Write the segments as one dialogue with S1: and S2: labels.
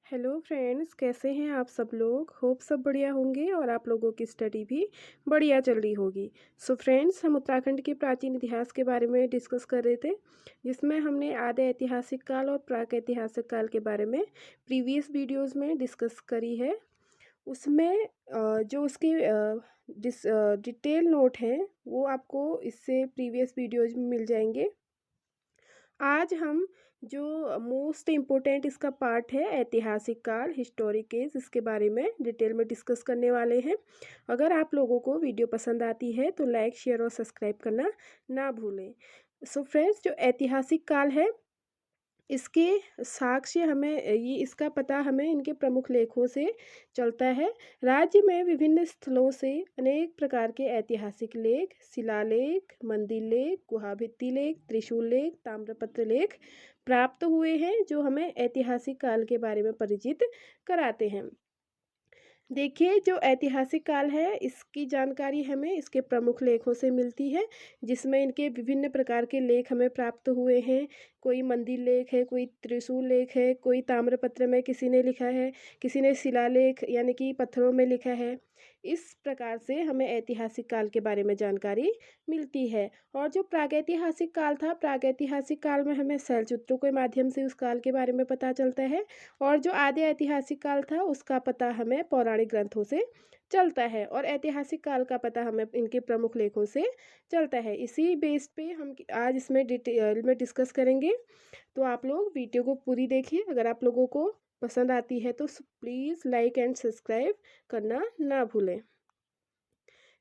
S1: Hello friends, कैसे हैं आप सब लोग। होप सब बढ़िया होंगे और आप लोगों की स्टडी भी बढ़िया चल रही होगी। सो फ्रेंड्स, हम उत्तराखंड के प्राचीन इतिहास के बारे में डिस्कस कर रहे थे, जिसमें हमने आधे ऐतिहासिक काल और प्रागैतिहासिक काल के बारे में प्रीवियस वीडियोस में डिस्कस करी है। उसमें जो उसके डिटेल नोट हैं वो आपको इससे प्रीवियस वीडियोज में मिल जाएंगे। आज हम जो मोस्ट इम्पोर्टेंट इसका पार्ट है ऐतिहासिक काल, हिस्टोरिक एज, इसके बारे में डिटेल में डिस्कस करने वाले हैं। अगर आप लोगों को वीडियो पसंद आती है तो लाइक, शेयर और सब्सक्राइब करना ना भूलें। सो फ्रेंड्स, जो ऐतिहासिक काल है इसके साक्ष्य हमें ये इसका पता हमें इनके प्रमुख लेखों से चलता है। राज्य में विभिन्न स्थलों से अनेक प्रकार के ऐतिहासिक लेख, शिलालेख, मंदिर लेख, गुहाभित्ति लेख, त्रिशूल लेख, ताम्रपत्र लेख प्राप्त हुए हैं, जो हमें ऐतिहासिक काल के बारे में परिचित कराते हैं। देखिए, जो ऐतिहासिक काल है इसकी जानकारी हमें इसके प्रमुख लेखों से मिलती है, जिसमें इनके विभिन्न प्रकार के लेख हमें प्राप्त हुए हैं। कोई मंदिर लेख है, कोई त्रिशूल लेख है, कोई ताम्रपत्र में किसी ने लिखा है, किसी ने शिलालेख यानी कि पत्थरों में लिखा है। इस प्रकार से हमें ऐतिहासिक काल के बारे में जानकारी मिलती है। और जो प्रागैतिहासिक काल था, प्रागैतिहासिक काल में हमें शैलचित्रों के माध्यम से उस काल के बारे में पता चलता है। और जो आदि ऐतिहासिक काल था उसका पता हमें पौराणिक ग्रंथों से चलता है, और ऐतिहासिक काल का पता हमें इनके प्रमुख लेखों से चलता है। इसी बेस पे हम आज इसमें डिटेल में डिस्कस करेंगे। तो आप लोग वीडियो को पूरी देखिए। अगर आप लोगों को पसंद आती है तो प्लीज़ लाइक एंड सब्सक्राइब करना ना भूलें।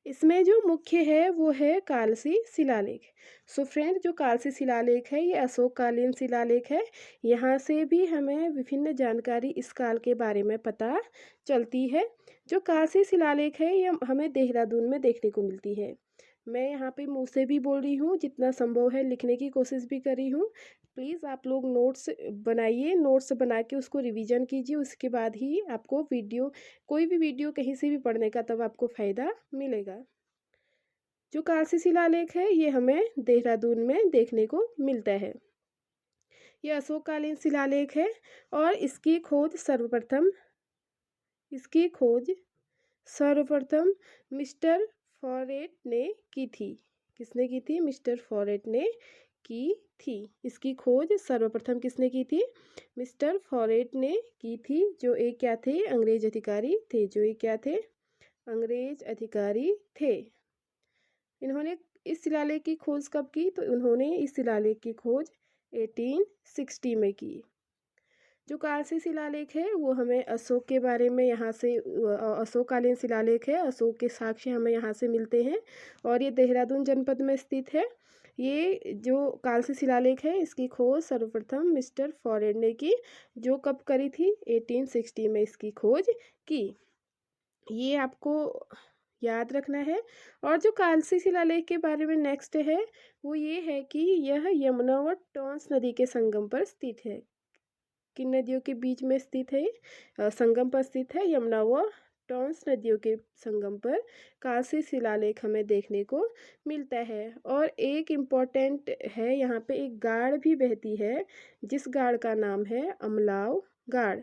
S1: इसमें जो मुख्य है वो है कालसी शिलालेख। सो फ्रेंड, जो कालसी शिलालेख है ये अशोककालीन शिलालेख है। यहाँ से भी हमें विभिन्न जानकारी इस काल के बारे में पता चलती है। जो कालसी शिलालेख है ये हमें देहरादून में देखने को मिलती है। मैं यहाँ पे मुँह से भी बोल रही हूँ, जितना संभव है लिखने की कोशिश भी कर रही हूँ। प्लीज़ आप लोग नोट्स बनाइए, नोट्स बना के उसको रिवीजन कीजिए। उसके बाद ही आपको कोई भी वीडियो कहीं से भी पढ़ने का तब आपको फ़ायदा मिलेगा। जो कालसी शिलालेख है ये हमें देहरादून में देखने को मिलता है। यह अशोककालीन शिलालेख है और इसकी खोज सर्वप्रथम मिस्टर फॉरेट ने की थी। किसने की थी? मिस्टर फॉरेट ने की थी। इसकी खोज सर्वप्रथम किसने की थी? मिस्टर फॉरेट ने की थी, जो एक क्या थे? अंग्रेज अधिकारी थे। जो एक क्या थे? अंग्रेज अधिकारी थे। इन्होंने इस शिलालेख की खोज कब की? तो उन्होंने इस शिलालेख की खोज 1860 में की। जो कालसी शिलालेख है वो हमें अशोक के बारे में यहाँ से अशोककालीन शिलालेख है। अशोक के साक्ष्य हमें यहाँ से मिलते हैं और ये देहरादून जनपद में स्थित है। ये जो कालसी शिलालेख है इसकी खोज सर्वप्रथम मिस्टर फॉरेड ने की, जो कब करी थी? 1860 में इसकी खोज की। ये आपको याद रखना है। और जो कालसी शिलालेख के बारे में नेक्स्ट है वो ये है कि यह यमुना व टॉन्स नदी के संगम पर स्थित है। किन नदियों के बीच में स्थित है? संगम पर स्थित है। यमुना व टॉन्स नदियों के संगम पर कालसी शिलालेख हमें देखने को मिलता है। और एक इम्पॉर्टेंट है, यहाँ पे एक गाड़ भी बहती है, जिस गाड़ का नाम है अमलाव गाड़।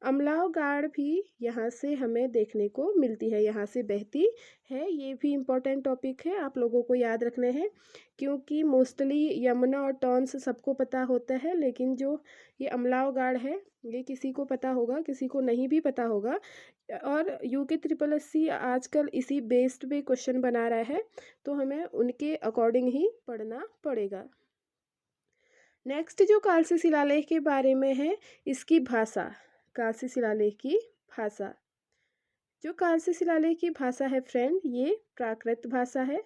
S1: अमलाव गाड़ भी यहाँ से हमें देखने को मिलती है, यहाँ से बहती है। ये भी इम्पोर्टेंट टॉपिक है, आप लोगों को याद रखने हैं, क्योंकि मोस्टली यमुना और टॉन्स सबको पता होता है, लेकिन जो ये अमलाव गाड़ है ये किसी को पता होगा, किसी को नहीं भी पता होगा। और यूके ट्रिपल एस सी आजकल इसी बेस्ड पे क्वेश्चन बना रहा है, तो हमें उनके अकॉर्डिंग ही पढ़ना पड़ेगा। नेक्स्ट जो कालसी शिलालेख के बारे में है, इसकी भाषा। कालसी शिलालेख की भाषा। जो कालसी शिलालेख की भाषा है फ्रेंड, ये प्राकृत भाषा है।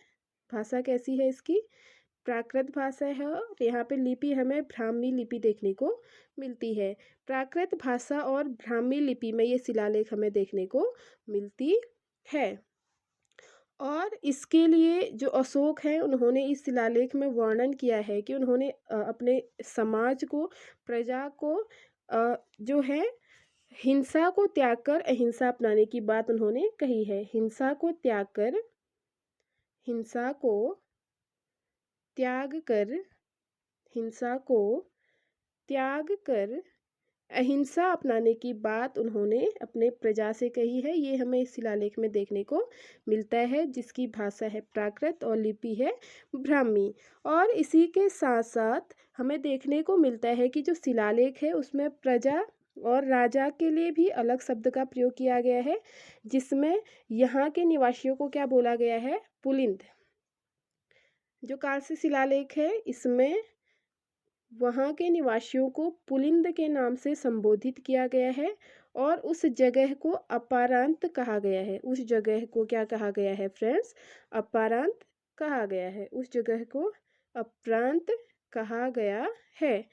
S1: भाषा कैसी है इसकी? प्राकृत भाषा है। और यहाँ पे लिपि हमें ब्राह्मी लिपि देखने को मिलती है। प्राकृत भाषा और ब्राह्मी लिपि में ये शिलालेख हमें देखने को मिलती है। और इसके लिए जो अशोक हैं उन्होंने इस शिलालेख में वर्णन किया है कि उन्होंने अपने समाज को, प्रजा को जो है हिंसा को त्याग कर अहिंसा अपनाने की बात उन्होंने कही है। हिंसा को त्याग कर हिंसा को त्याग कर अहिंसा अपनाने की बात उन्होंने अपने प्रजा से कही है। ये हमें इस शिलालेख में देखने को मिलता है, जिसकी भाषा है प्राकृत और लिपि है ब्राह्मी। और इसी के साथ साथ हमें देखने को मिलता है कि जो शिलालेख है उसमें प्रजा और राजा के लिए भी अलग शब्द का प्रयोग किया गया है, जिसमें यहाँ के निवासियों को क्या बोला गया है, पुलिंद। जो कालसी शिलालेख है इसमें वहाँ के निवासियों को पुलिंद के नाम से संबोधित किया गया है और उस जगह को अपारांत कहा गया है। उस जगह को क्या कहा गया है फ्रेंड्स, अपारांत कहा गया है। उस जगह को अपरांत कहा गया है।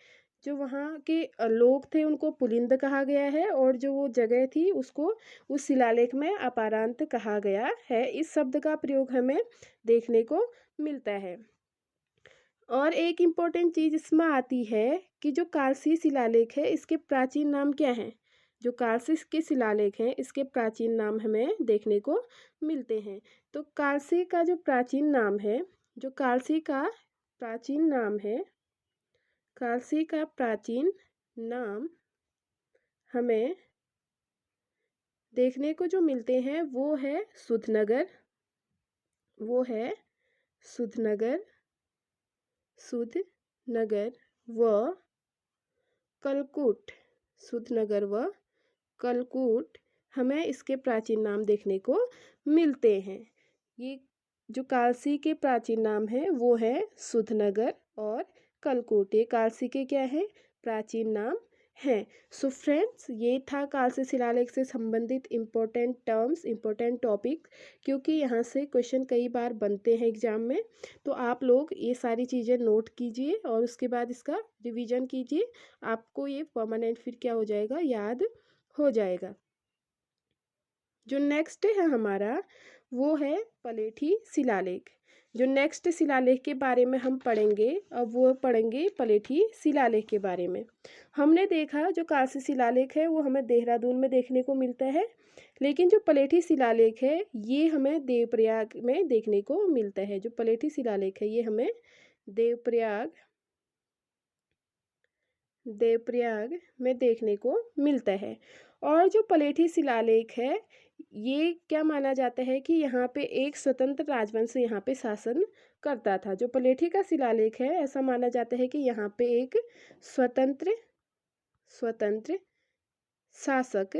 S1: जो वहाँ के लोग थे उनको पुलिंद कहा गया है और जो वो जगह थी उसको उस शिलालेख में अपारांत कहा गया है। इस शब्द का प्रयोग हमें देखने को मिलता है। और एक इम्पॉर्टेंट चीज़ इसमें आती है कि जो कालसी शिलालेख है इसके प्राचीन नाम क्या हैं। जो कालसी के शिलालेख हैं इसके प्राचीन नाम हमें देखने को मिलते हैं। तो कालसी का जो प्राचीन नाम है, जो कालसी का प्राचीन नाम है, कालसी का प्राचीन नाम हमें देखने को जो मिलते हैं वो है सुधनगर, वो है सुधनगर, सुधनगर व कलकूट। सुधनगर व कलकूट हमें इसके प्राचीन नाम देखने को मिलते हैं। ये जो कालसी के प्राचीन नाम है वो है सुधनगर और कलकूट। ये कालसी के क्या है, प्राचीन नाम हैं। सो फ्रेंड्स, ये था कालसी शिलालेख से संबंधित इम्पोर्टेंट टर्म्स, इम्पोर्टेंट टॉपिक, क्योंकि यहाँ से क्वेश्चन कई बार बनते हैं एग्जाम में। तो आप लोग ये सारी चीज़ें नोट कीजिए और उसके बाद इसका रिवीजन कीजिए। आपको ये परमानेंट फिर क्या हो जाएगा, याद हो जाएगा। जो नेक्स्ट है हमारा वो है पलेठी शिलालेख। जो नेक्स्ट शिलालेख के बारे में हम पढ़ेंगे, अब वो पढ़ेंगे पलेठी शिलालेख के बारे में। हमने देखा जो कालसी शिलालेख है वो हमें देहरादून में देखने को मिलता है, लेकिन जो पलेठी शिलालेख है ये हमें देवप्रयाग में देखने को मिलता है। जो पलेठी शिलालेख है ये हमें देवप्रयाग देवप्रयाग में देखने को मिलता है। और जो पलेठी शिलालेख है ये क्या माना जाता है कि यहाँ पे एक स्वतंत्र राजवंश यहाँ पे शासन करता था। जो पलेठी का शिलालेख है ऐसा माना जाता है कि यहाँ पे एक स्वतंत्र स्वतंत्र शासक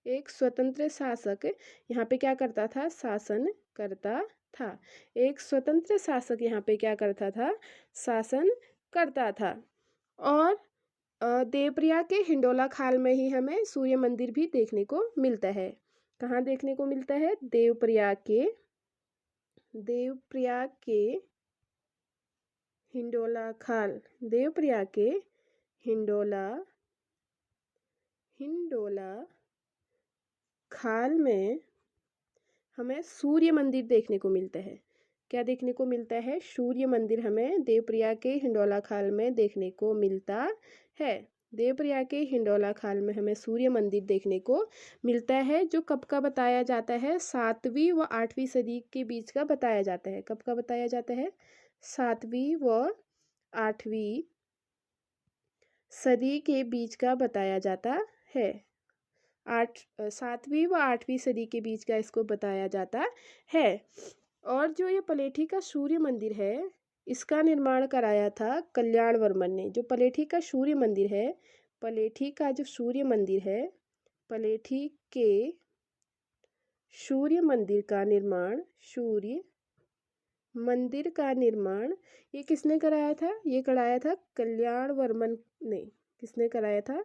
S1: एक स्वतंत्र शासक यहाँ पे क्या करता था, शासन करता था। एक स्वतंत्र शासक यहाँ पे क्या करता था, शासन करता था। और देवप्रयाग के हिंडोला खाल में ही हमें सूर्य मंदिर भी देखने को मिलता है। कहाँ देखने को मिलता है, देवप्रयाग के हिंडोला खाल। देवप्रयाग के हिंडोला खाल में हमें सूर्य मंदिर देखने को मिलता है। क्या देखने को मिलता है, सूर्य मंदिर हमें देवप्रयाग के हिंडोला खाल में देखने को मिलता है। देवप्रयाग के हिंडोला खाल में हमें सूर्य मंदिर देखने को मिलता है, जो कब का बताया जाता है, 7वीं व 8वीं सदी के बीच का बताया जाता है। कब का बताया जाता है, 7वीं व 8वीं सदी के बीच का बताया जाता है। 7वीं व 8वीं सदी के बीच का इसको बताया जाता है। और जो ये पलेठी का सूर्य मंदिर है इसका निर्माण कराया था कल्याण वर्मन ने। जो पलेठी का सूर्य मंदिर है, पलेठी का जो सूर्य मंदिर है, पलेठी के सूर्य मंदिर का निर्माण, सूर्य मंदिर का निर्माण ये किसने कराया था, ये कराया था कल्याण वर्मन ने। किसने कराया था,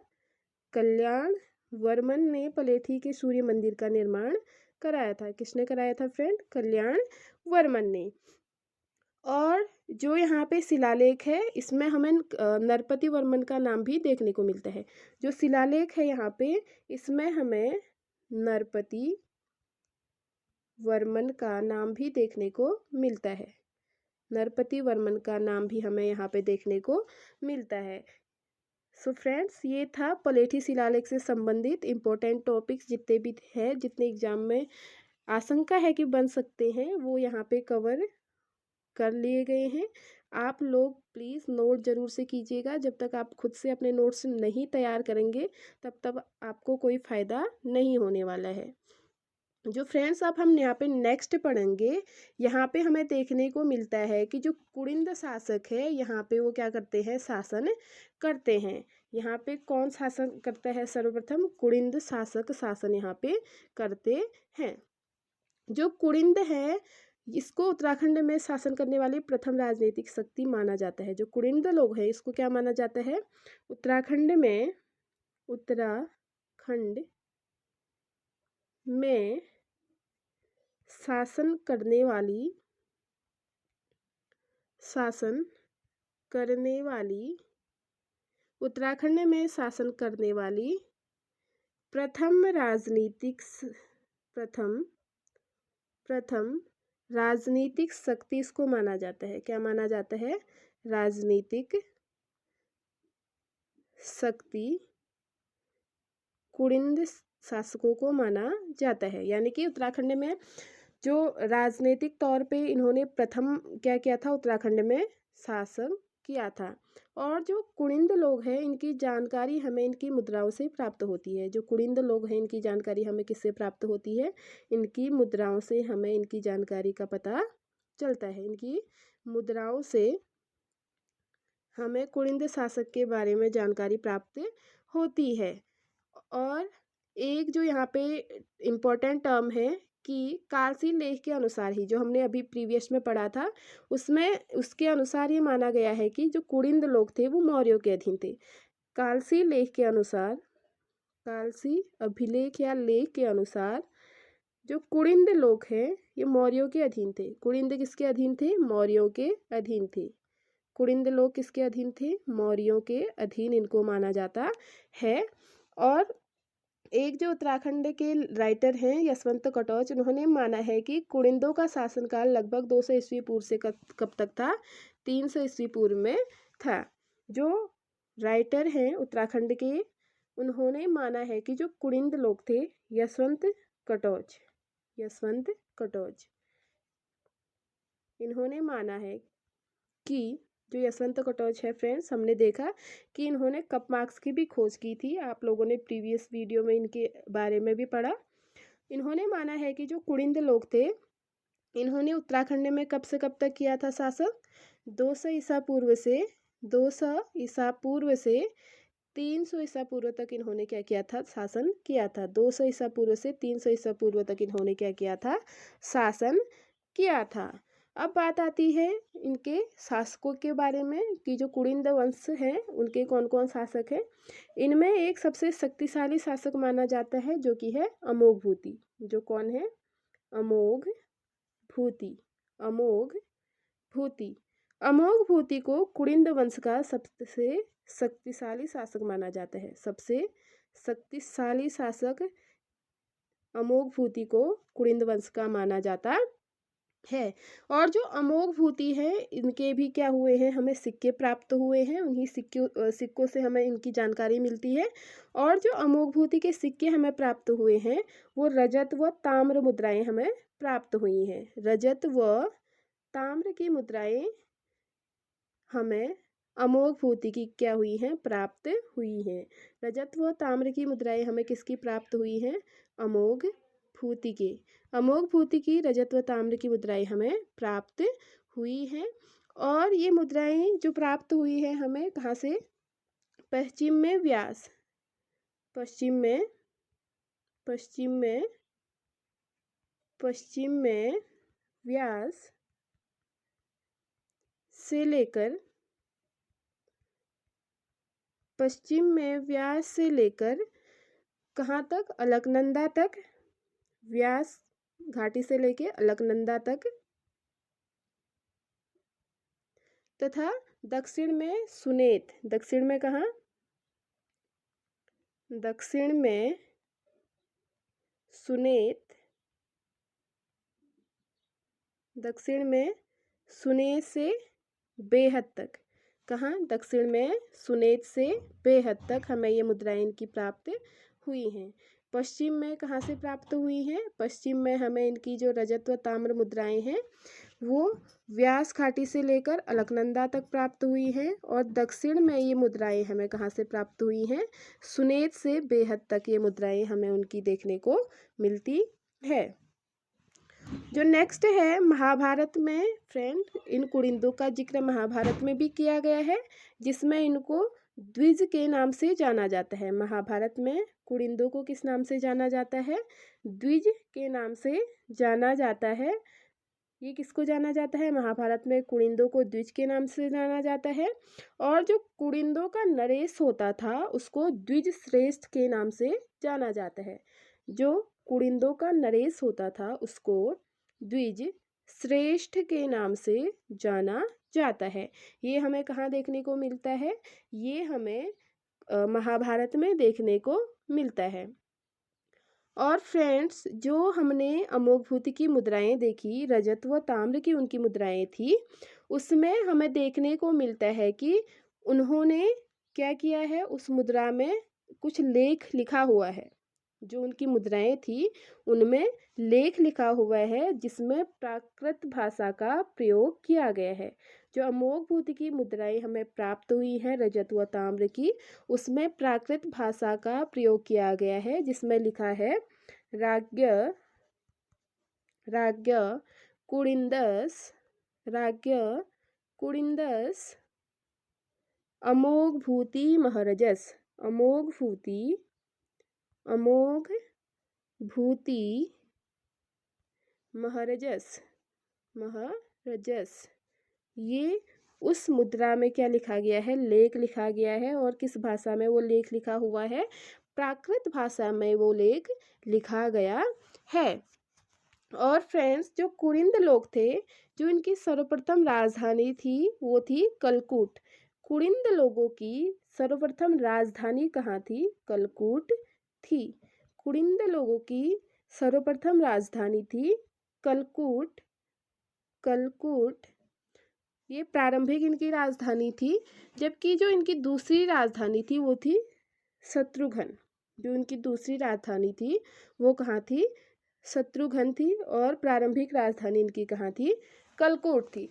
S1: कल्याण वर्मन ने पलेठी के सूर्य मंदिर का निर्माण कराया था। किसने कराया था फ्रेंड, कल्याण वर्मन ने। और जो यहाँ पे शिलालेख है इसमें हमें नरपति वर्मन का नाम भी देखने को मिलता है। जो शिलालेख है यहाँ पे इसमें हमें नरपति वर्मन का नाम भी देखने को मिलता है। नरपति वर्मन का नाम भी हमें यहाँ पे देखने को मिलता है। सो फ्रेंड्स, ये था पलेठी शिलालेख से संबंधित इम्पोर्टेंट टॉपिक्स जितने भी है, जितने एग्जाम में आशंका है कि बन सकते हैं, वो यहाँ पे कवर कर लिए गए हैं। आप लोग प्लीज़ नोट ज़रूर से कीजिएगा। जब तक आप खुद से अपने नोट्स नहीं तैयार करेंगे तब तक आपको कोई फ़ायदा नहीं होने वाला है। जो फ्रेंड्स अब हम यहाँ पे नेक्स्ट पढ़ेंगे, यहाँ पे हमें देखने को मिलता है कि जो कुड़िंद शासक है यहाँ पे वो क्या करते हैं, शासन करते हैं। यहाँ पे कौन शासन करता है, सर्वप्रथम कुड़िंद शासक शासन यहाँ पे करते हैं। जो कुड़िंद है इसको उत्तराखंड में शासन करने वाली प्रथम राजनीतिक शक्ति माना जाता है। जो कुड़िंद लोग हैं इसको क्या माना जाता है, उत्तराखंड में शासन करने वाली उत्तराखंड में शासन करने वाली प्रथम राजनीतिक शक्ति इसको माना जाता है। क्या माना जाता है, राजनीतिक शक्ति कुड़िंद शासकों को माना जाता है। यानी कि उत्तराखंड में जो राजनीतिक तौर पे इन्होंने प्रथम क्या किया था, उत्तराखंड में शासन किया था। और जो कुड़िंद लोग हैं इनकी जानकारी हमें इनकी मुद्राओं से प्राप्त होती है। जो कुड़िंद लोग हैं इनकी जानकारी हमें किससे प्राप्त होती है, इनकी मुद्राओं से हमें इनकी जानकारी का पता चलता है। इनकी मुद्राओं से हमें कुड़िंद शासक के बारे में जानकारी प्राप्त होती है। और एक जो यहाँ पे इम्पोर्टेंट टर्म है कि कालसी लेख के अनुसार ही, जो हमने अभी प्रीवियस में पढ़ा था उसमें उसके अनुसार ये माना गया है कि जो कुड़िंद लोग थे वो मौर्यों के अधीन थे। कालसी लेख के अनुसार, कालसी अभिलेख या लेख के अनुसार जो कुड़िंद लोग हैं ये मौर्यों के अधीन थे। कुड़िंद किसके अधीन थे, मौर्यों के अधीन थे। कुड़िंद लोग किसके अधीन थे, मौर्यों के अधीन इनको माना जाता है। और एक जो उत्तराखंड के राइटर हैं यशवंत कटोच, उन्होंने माना है कि कुड़िंदों का शासनकाल लगभग 200 ईस्वी पूर्व से कब तक था, 300 ईस्वी पूर्व में था। जो राइटर हैं उत्तराखंड के उन्होंने माना है कि जो कुड़िंद लोग थे, यशवंत कटोच इन्होंने माना है कि जो यशवंत कटोच है फ्रेंड्स, हमने देखा कि इन्होंने कप मार्क्स की भी खोज की थी। आप लोगों ने प्रीवियस वीडियो में इनके बारे में भी पढ़ा। इन्होंने माना है कि जो कुड़िंद लोग थे इन्होंने उत्तराखंड में कब से कब तक किया था शासन, 200 ईसा पूर्व से 300 ईसा पूर्व तक इन्होंने क्या किया था, शासन किया था। 200 ईसा पूर्व से 300 ईसा पूर्व तक इन्होंने क्या किया था, शासन किया था। अब बात आती है इनके शासकों के बारे में कि जो कुड़िंद वंश हैं उनके कौन कौन शासक हैं। इनमें एक सबसे शक्तिशाली शासक माना जाता है जो कि है अमोघ भूति। जो कौन है, अमोघ भूति को कुड़िंद वंश का सबसे शक्तिशाली शासक माना जाता है। सबसे शक्तिशाली शासक अमोघ भूति को कुड़िंद वंश का माना जाता है। और जो अमोघ भूति है इनके भी क्या हुए हैं, हमें सिक्के प्राप्त हुए हैं। उन्हीं सिक्कों से हमें इनकी जानकारी मिलती है। और जो अमोघ भूति के सिक्के हमें प्राप्त हुए हैं वो रजत व ताम्र मुद्राएं हमें प्राप्त हुई हैं। रजत व ताम्र की मुद्राएं हमें अमोघ भूति की क्या हुई हैं, प्राप्त हुई हैं। रजत व ताम्र की मुद्राएं हमें किसकी प्राप्त हुई हैं, अमोघ भूति की। अमोघ भूति की रजत व ताम्र की मुद्राएं हमें प्राप्त हुई हैं। और ये मुद्राएं जो प्राप्त हुई है हमें कहाँ से, पश्चिम में व्यास से लेकर कहाँ तक, अलकनंदा तक। व्यास घाटी से लेके अलकनंदा तक तथा दक्षिण में सुनेत। दक्षिण में कहाँ, दक्षिण में सुनेत से बेहद तक। कहाँ, दक्षिण में सुनेत से बेहद तक हमें ये मुद्राएं इनकी प्राप्त हुई हैं। पश्चिम में कहाँ से प्राप्त हुई हैं, पश्चिम में हमें इनकी जो रजत व ताम्र मुद्राएं हैं वो व्यास घाटी से लेकर अलकनंदा तक प्राप्त हुई हैं। और दक्षिण में ये मुद्राएं हमें कहाँ से प्राप्त हुई हैं? सुनेत से बेहद तक ये मुद्राएं हमें उनकी देखने को मिलती है। जो नेक्स्ट है महाभारत में फ्रेंड, इन कुरिंदों का जिक्र महाभारत में भी किया गया है, जिसमें इनको द्विज के नाम से जाना जाता है। महाभारत में कुरिंदों को किस नाम से जाना जाता है? द्विज के नाम से जाना जाता है। ये किसको जाना जाता है? महाभारत में कुरिंदों को द्विज के नाम से जाना जाता है। और जो कुरिंदों का नरेश होता था उसको द्विज श्रेष्ठ के नाम से जाना जाता है। जो कुरिंदों का नरेश होता था उसको द्विज श्रेष्ठ के नाम से जाना जाता है। ये हमें कहाँ देखने को मिलता है? ये हमें महाभारत में देखने को मिलता है। और फ्रेंड्स, जो हमने अमोघभूति की मुद्राएं देखी, रजत व ताम्र की उनकी मुद्राएं थी, उसमें हमें देखने को मिलता है कि उन्होंने क्या किया है, उस मुद्रा में कुछ लेख लिखा हुआ है। जो उनकी मुद्राएं थी उनमें लेख लिखा हुआ है जिसमें प्राकृत भाषा का प्रयोग किया गया है। जो अमोघभूति की मुद्राएं हमें प्राप्त हुई हैं रजत व ताम्र की, उसमें प्राकृत भाषा का प्रयोग किया गया है, जिसमें लिखा है राज्ञ राज्ञ कुरिंदस राज्ञ कुरिंदस अमोघभूति महरजस अमोघभूति अमोघभूति महरजस। ये उस मुद्रा में क्या लिखा गया है? लेख लिखा गया है। और किस भाषा में वो लेख लिखा हुआ है? प्राकृत भाषा में वो लेख लिखा गया है। और फ्रेंड्स, जो कुरिंद लोग थे, जो इनकी सर्वप्रथम राजधानी थी वो थी कलकूट। कुरिंद लोगों की सर्वप्रथम राजधानी कहाँ थी? कलकूट थी। कुरिंद लोगों की सर्वप्रथम राजधानी थी कलकूट। ये प्रारंभिक इनकी राजधानी थी। जबकि जो इनकी दूसरी राजधानी थी वो थी शत्रुघ्न। जो इनकी दूसरी राजधानी थी वो कहाँ थी? शत्रुघ्न थी। और प्रारंभिक राजधानी इनकी कहाँ थी? कलकूट थी।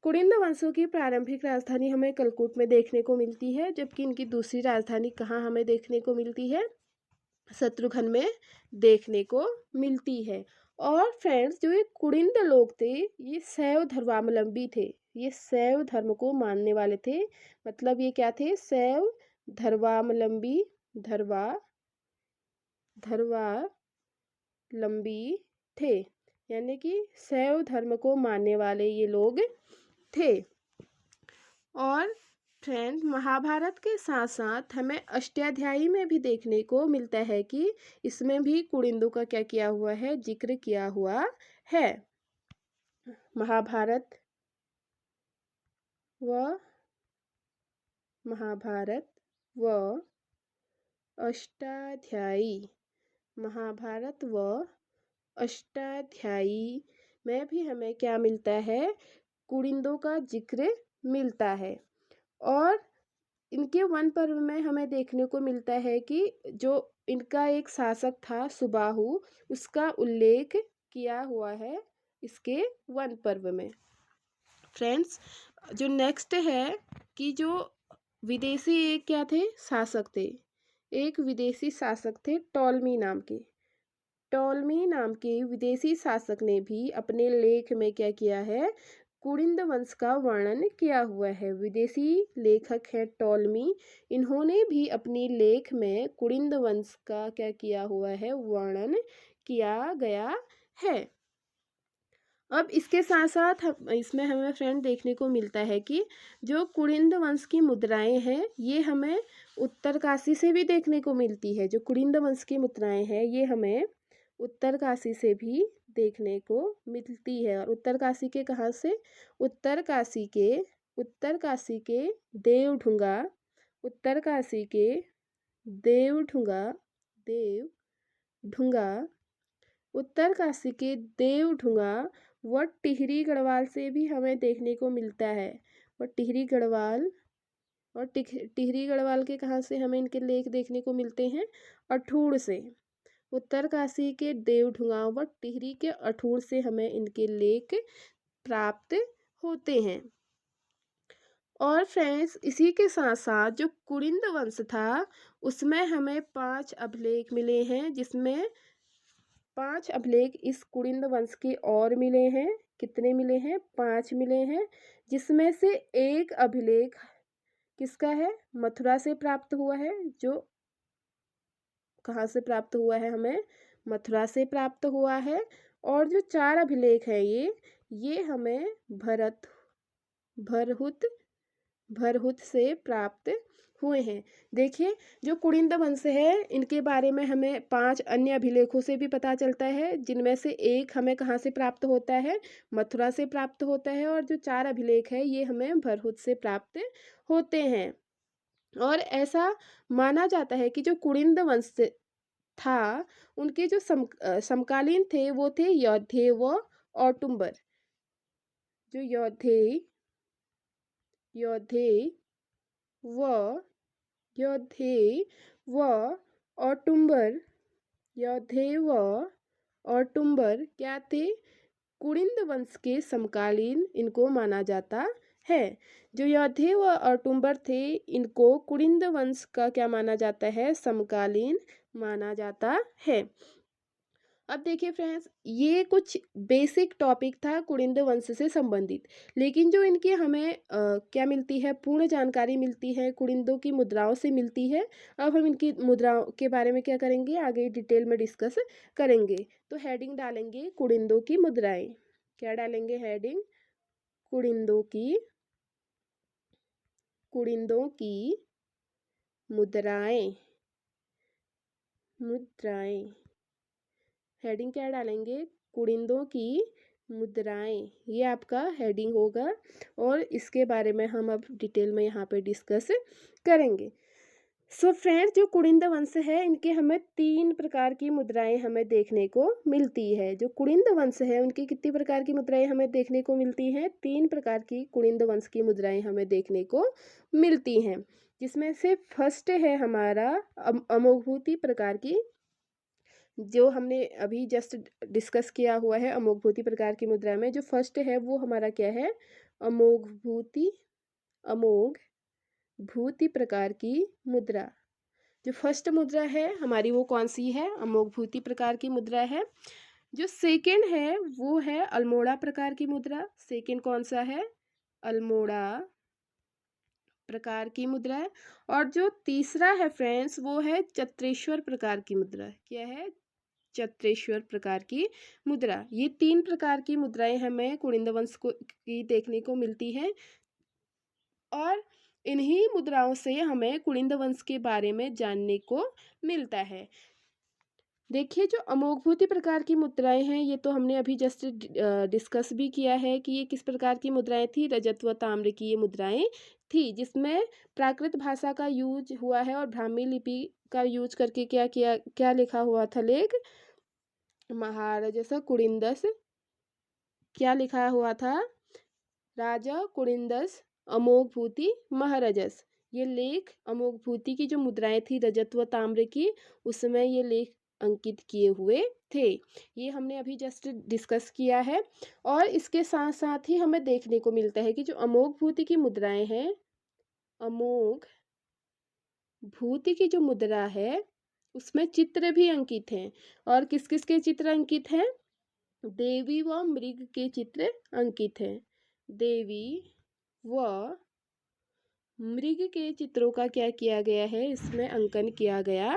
S1: कुरिंद वंशों की प्रारंभिक राजधानी हमें कलकूट में देखने को मिलती है, जबकि इनकी दूसरी राजधानी कहाँ हमें देखने को मिलती है? शत्रुघ्न में देखने को मिलती है। और फ्रेंड्स, जो ये कुरिंद लोग थे ये शैव धर्मावलंबी थे। ये शैव धर्म को मानने वाले थे। मतलब ये क्या थे? शैव धर्मावलंबी धर्मावलंबी थे। यानी कि शैव धर्म को मानने वाले ये लोग थे। और फ्रेंड, महाभारत के साथ साथ हमें अष्टाध्यायी में भी देखने को मिलता है कि इसमें भी कुरिंदों का क्या किया हुआ है? जिक्र किया हुआ है। महाभारत व अष्टाध्यायी में भी हमें क्या मिलता है? कुरिंदों का जिक्र मिलता है। और इनके वन पर्व में हमें देखने को मिलता है कि जो इनका एक शासक था सुबाहु, उसका उल्लेख किया हुआ है इसके वन पर्व में। फ्रेंड्स, जो नेक्स्ट है कि जो विदेशी एक क्या थे? शासक थे। एक विदेशी शासक थे टॉलमी नाम के। टॉलमी नाम के विदेशी शासक ने भी अपने लेख में क्या किया है? कुरिंद वंश का वर्णन किया हुआ है। विदेशी लेखक हैं टॉलमी। इन्होंने भी अपनी लेख में कुरिंद वंश का क्या किया हुआ है? वर्णन किया गया है। अब इसके साथ साथ इसमें हमें फ्रेंड देखने को मिलता है कि जो कुरिंद वंश की मुद्राएं हैं ये हमें उत्तरकाशी से भी देखने को मिलती है। जो कुरिंद वंश की मुद्राएं हैं ये हमें उत्तरकाशी से भी देखने को मिलती है। और उत्तरकाशी के कहाँ से? उत्तरकाशी के देवढुंगा उत्तरकाशी के देवढुंगा व टिहरी गढ़वाल से भी हमें देखने को मिलता है। और टिहरी गढ़वाल के कहाँ से हमें इनके लेख देखने को मिलते हैं? अठूर से। उत्तरकाशी के देवढुंगा व टिहरी के अठूर से हमें इनके लेख प्राप्त होते हैं। और फ्रेंड्स इसी के साथ साथ जो कुरिंद वंश था उसमें हमें 5 अभिलेख मिले हैं, जिसमें 5 अभिलेख इस कुरिंद वंश के और मिले हैं। कितने मिले हैं? 5 मिले हैं, जिसमें से एक अभिलेख किसका है? मथुरा से प्राप्त हुआ है। जो कहाँ से प्राप्त हुआ है? हमें मथुरा से प्राप्त हुआ है। और जो 4 अभिलेख हैं ये हमें भरहुत भरहुत से प्राप्त हुए हैं। देखिए जो कुरिंद वंश है इनके बारे में हमें 5 अन्य अभिलेखों से भी पता चलता है, जिनमें से एक हमें कहाँ से प्राप्त होता है? मथुरा से प्राप्त होता है। और जो 4 अभिलेख है ये हमें भरहुत से प्राप्त होते हैं। और ऐसा माना जाता है कि जो कुरिंद वंश था उनके जो समकालीन थे वो थे यौधेय व औटुंबर। जो यौधेय व यौधेय व औटुंबर यौधेय व औटुंबर क्या थे? कुरिंद वंश के समकालीन इनको माना जाता है। जो यौधेय व औटुंबर थे इनको कुरिंद वंश का क्या माना जाता है? समकालीन माना जाता है। अब देखिए फ्रेंड्स ये कुछ बेसिक टॉपिक था कुरिंद वंश से संबंधित, लेकिन जो इनकी हमें क्या मिलती है? पूर्ण जानकारी मिलती है, कुरिंदों की मुद्राओं से मिलती है। अब हम इनकी मुद्राओं के बारे में क्या करेंगे? आगे डिटेल में डिस्कस करेंगे। तो हेडिंग डालेंगे कुरिंदों की मुद्राएं। क्या डालेंगे हेडिंग? कुरिंदों की मुद्राएं। हेडिंग क्या डालेंगे? कुरिंदों की मुद्राएं। ये आपका हेडिंग होगा और इसके बारे में हम अब डिटेल में यहाँ पे डिस्कस करेंगे। सो फ्रेंड्स जो कुरिंद वंश है इनके हमें 3 प्रकार की मुद्राएं हमें देखने को मिलती है। जो कुरिंद वंश है उनकी कितनी प्रकार की मुद्राएं हमें देखने को मिलती हैं? 3 प्रकार की कुरिंद वंश की मुद्राएं हमें देखने को मिलती हैं, जिसमें से फर्स्ट है हमारा अमोघभूति प्रकार की, जो हमने अभी जस्ट डिस्कस किया हुआ है। अमोघभूति प्रकार की मुद्रा में जो फर्स्ट है वो हमारा क्या है? अमोघभूति प्रकार की मुद्रा। जो फर्स्ट मुद्रा है हमारी वो कौन सी है? अमोघभूति प्रकार की मुद्रा है। जो सेकेंड है वो है अल्मोड़ा प्रकार की मुद्रा। सेकेंड कौन सा है? अल्मोड़ा प्रकार की मुद्रा है। और जो तीसरा है फ्रेंड्स वो है चत्रेश्वर प्रकार की मुद्रा। क्या है? चत्रेश्वर प्रकार की मुद्रा। ये 3 प्रकार की मुद्राएं हमें कुरिंद वंश को की देखने को मिलती हैं और इन्हीं मुद्राओं से हमें कुरिंद वंश के बारे में जानने को मिलता है। देखिए जो अमोघभूति प्रकार की मुद्राएं हैं ये तो हमने अभी जस्ट डिस्कस भी किया है कि ये किस प्रकार की मुद्राएं थी। रजत व ताम्र की ये मुद्राएं थी, जिसमें प्राकृत भाषा का यूज हुआ है और ब्राह्मी लिपि का यूज करके क्या लिखा हुआ था? लेख महाराजस कुरिंदस। क्या लिखा हुआ था? राजा कुरिंदस अमोघभूति महाराजस। ये लेख अमोघभूति की जो मुद्राएं थी रजत व ताम्र की उसमें ये लेख अंकित किए हुए थे। ये हमने अभी जस्ट डिस्कस किया है। और इसके साथ साथ ही हमें देखने को मिलता है कि जो अमोघभूति की मुद्राएं हैं, अमोघभूति की जो मुद्रा है उसमें चित्र भी अंकित हैं। और किस किस के चित्र अंकित हैं? देवी व मृग के चित्र अंकित हैं। देवी व मृग के चित्रों का क्या किया गया है? इसमें अंकन किया गया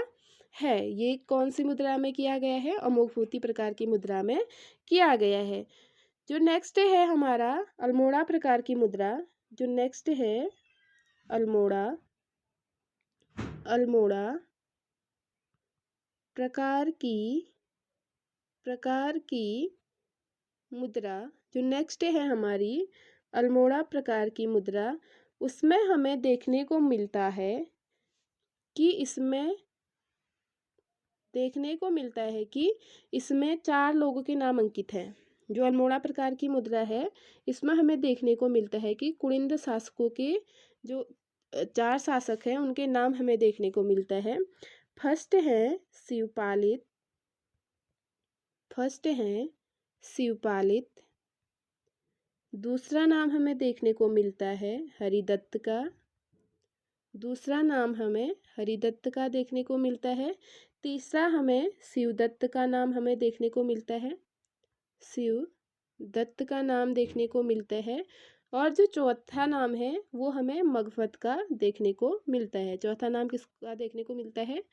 S1: है। ये कौन सी मुद्रा में किया गया है? अमोघभूति प्रकार की मुद्रा में किया गया है। जो नेक्स्ट है हमारा अल्मोड़ा प्रकार की मुद्रा। जो नेक्स्ट है अल्मोड़ा प्रकार की मुद्रा। जो नेक्स्ट है हमारी अल्मोड़ा प्रकार की मुद्रा, उसमें हमें देखने को मिलता है कि इसमें 4 लोगों के नाम अंकित हैं। जो अल्मोड़ा प्रकार की मुद्रा है इसमें हमें देखने को मिलता है कि कुरिंद शासकों के जो 4 शासक हैं उनके नाम हमें देखने को मिलता है। फर्स्ट है शिवपालित, दूसरा नाम हमें देखने को मिलता है हरिदत्त का। दूसरा नाम हमें हरिदत्त का देखने को मिलता है। तीसरा हमें शिवदत्त का नाम हमें देखने को मिलता है। शिवदत्त का नाम देखने को मिलता है। और जो चौथा नाम है वो हमें मगफत का देखने को मिलता है। चौथा नाम किसका देखने को मिलता है?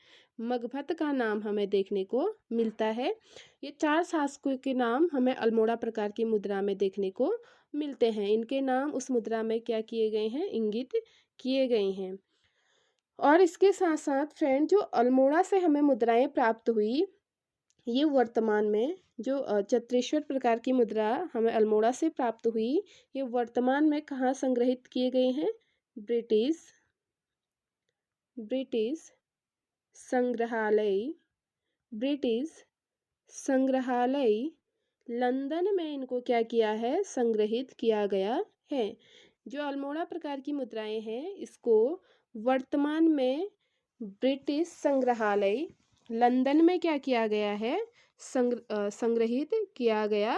S1: मगफत का नाम हमें देखने को मिलता है। ये 4 शासकों के नाम हमें अल्मोड़ा प्रकार की मुद्रा में देखने को मिलते हैं। इनके नाम उस मुद्रा में क्या किए गए हैं? इंगित किए गए हैं। और इसके साथ साथ फ्रेंड, जो अल्मोड़ा से हमें मुद्राएं प्राप्त हुई, ये वर्तमान में जो चत्रेश्वर प्रकार की मुद्रा हमें अल्मोड़ा से प्राप्त हुई, ये वर्तमान में कहाँ संग्रहित किए गए हैं? ब्रिटिश संग्रहालय, ब्रिटिश संग्रहालय लंदन में इनको क्या किया है? संग्रहित किया गया है। जो अल्मोड़ा प्रकार की मुद्राएं हैं, इसको वर्तमान में ब्रिटिश संग्रहालय लंदन में क्या किया गया है? संग्रहित किया गया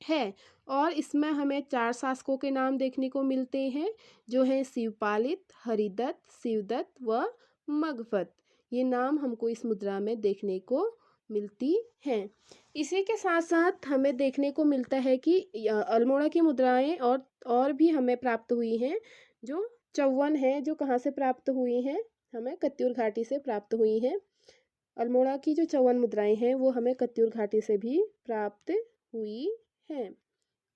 S1: है। और इसमें हमें 4 शासकों के नाम देखने को मिलते हैं, जो हैं शिवपालित, हरिदत्त, शिवदत्त व मगफत। ये नाम हमको इस मुद्रा में देखने को मिलती हैं। इसी के साथ साथ हमें देखने को मिलता है कि अल्मोड़ा की मुद्राएं और भी हमें प्राप्त हुई हैं। जो 54 हैं, जो कहाँ से प्राप्त हुई हैं? हमें कत्यूर घाटी से प्राप्त हुई हैं। अल्मोड़ा की जो 54 मुद्राएं हैं वो हमें कत्यूर घाटी से भी प्राप्त हुई हैं।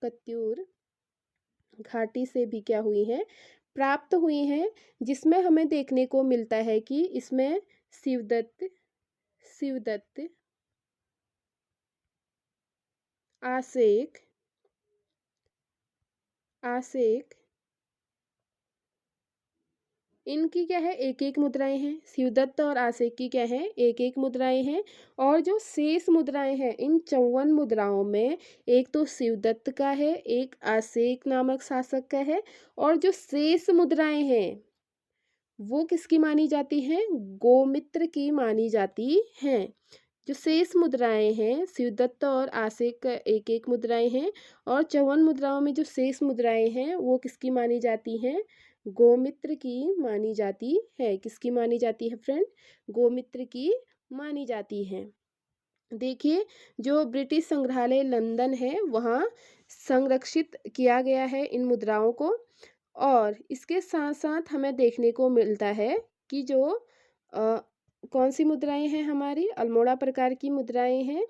S1: कत्यूर घाटी से भी क्या हुई हैं? प्राप्त हुई हैं। जिसमें हमें देखने को मिलता है कि इसमें शिवदत्त, आसेक, इनकी क्या है? एक एक मुद्राएं हैं। शिवदत्त और आसेक की क्या है? एक एक मुद्राएं हैं। और जो शेष मुद्राएं हैं, इन 54 मुद्राओं में एक तो शिवदत्त का है, एक आसेक नामक शासक का है, और जो शेष मुद्राएं हैं वो किसकी मानी जाती हैं? गोमित्र की मानी जाती हैं। जो शेष मुद्राएं हैं, शिवदत्त और आसेक का एक एक मुद्राएं हैं, और 54 मुद्राओं में जो शेष मुद्राएं हैं वो किसकी मानी जाती हैं? गोमित्र की मानी जाती है। किसकी मानी जाती है फ्रेंड? गोमित्र की मानी जाती है। देखिए, जो ब्रिटिश संग्रहालय लंदन है वहाँ संरक्षित किया गया है इन मुद्राओं को। और इसके साथ साथ हमें देखने को मिलता है कि जो कौन सी मुद्राएं हैं? हमारी अल्मोड़ा प्रकार की मुद्राएं हैं।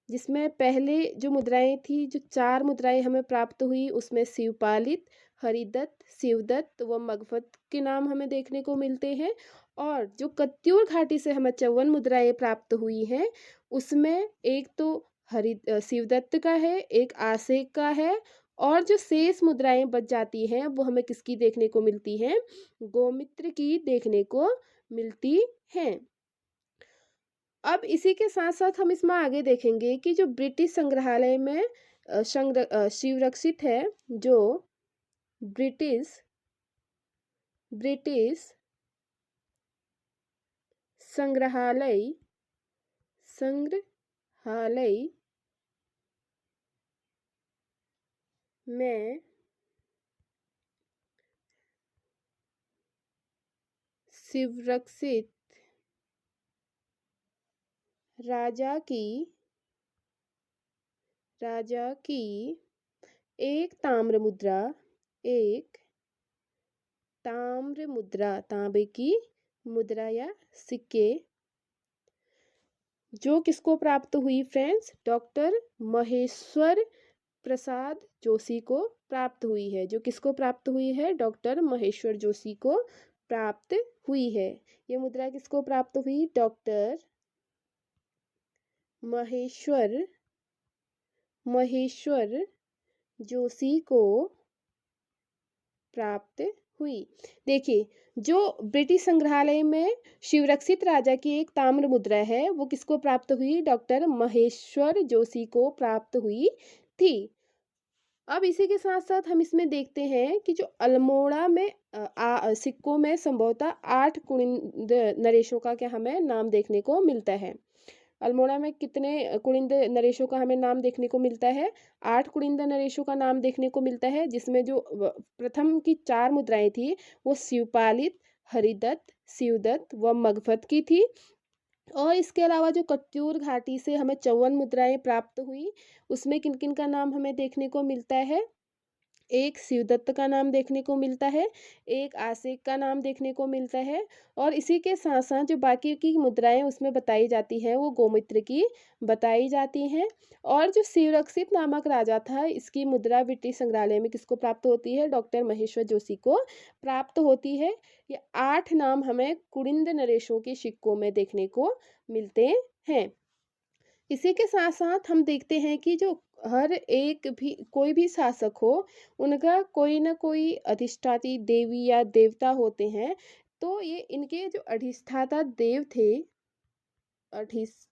S1: जिसमें पहले जो मुद्राएं थी, जो 4 मुद्राएं हमें प्राप्त हुई, उसमें शिवपालित, हरिदत्त, शिवदत्त व मगफत के नाम हमें देखने को मिलते हैं। और जो कत्यूर घाटी से हमें 54 मुद्राएं प्राप्त हुई हैं, उसमें एक तो शिवदत्त का है, एक आसेक का है, और जो शेष मुद्राएं बच जाती हैं वो हमें किसकी देखने को मिलती हैं? गोमित्र की देखने को मिलती हैं। अब इसी के साथ साथ हम इसमें आगे देखेंगे कि जो ब्रिटिश संग्रहालय में संरक्षित है, जो ब्रिटिश संग्रहालय में संरक्षित राजा की एक ताम्र मुद्रा, तांबे की मुद्रा या सिक्के, जो किसको प्राप्त हुई फ्रेंड्स? डॉक्टर महेश्वर प्रसाद जोशी को प्राप्त हुई है। जो किसको प्राप्त हुई है? डॉक्टर महेश्वर जोशी को प्राप्त हुई है। ये मुद्रा किसको प्राप्त हुई? डॉक्टर महेश्वर जोशी को प्राप्त हुई। देखिए, जो ब्रिटिश संग्रहालय में शिवरक्षित राजा की एक ताम्र मुद्रा है वो किसको प्राप्त हुई? डॉक्टर महेश्वर जोशी को प्राप्त हुई थी। अब इसी के साथ साथ हम इसमें देखते हैं कि जो अल्मोड़ा में सिक्कों में संभवतः 8 कुनिंद नरेशों का क्या हमें नाम देखने को मिलता है। अल्मोड़ा में कितने कुड़िंद नरेशों का हमें नाम देखने को मिलता है? 8 कुड़िंद नरेशों का नाम देखने को मिलता है, जिसमें जो प्रथम की 4 मुद्राएं थी वो शिवपालित, हरिदत्त, शिवदत्त व मगफत की थी। और इसके अलावा जो कत्यूर घाटी से हमें 54 मुद्राएं प्राप्त हुई, उसमें किन किन का नाम हमें देखने को मिलता है? एक शिवदत्त का नाम देखने को मिलता है, एक आसेक का नाम देखने को मिलता है, और इसी के साथ साथ जो बाकी की मुद्राएं उसमें बताई जाती हैं वो गोमित्र की बताई जाती हैं। और जो शिवरक्षित नामक राजा था, इसकी मुद्रा ब्रिटिश संग्रहालय में किसको प्राप्त होती है? डॉक्टर महेश्वर जोशी को प्राप्त होती है। ये 8 नाम हमें कुड़िंद नरेशों के सिक्कों में देखने को मिलते हैं। इसी के साथ साथ हम देखते हैं कि जो हर एक भी कोई भी शासक हो, उनका कोई ना कोई अधिष्ठात्री देवी या देवता होते हैं। तो ये इनके जो अधिष्ठाता देव थे, अधिष्ठाता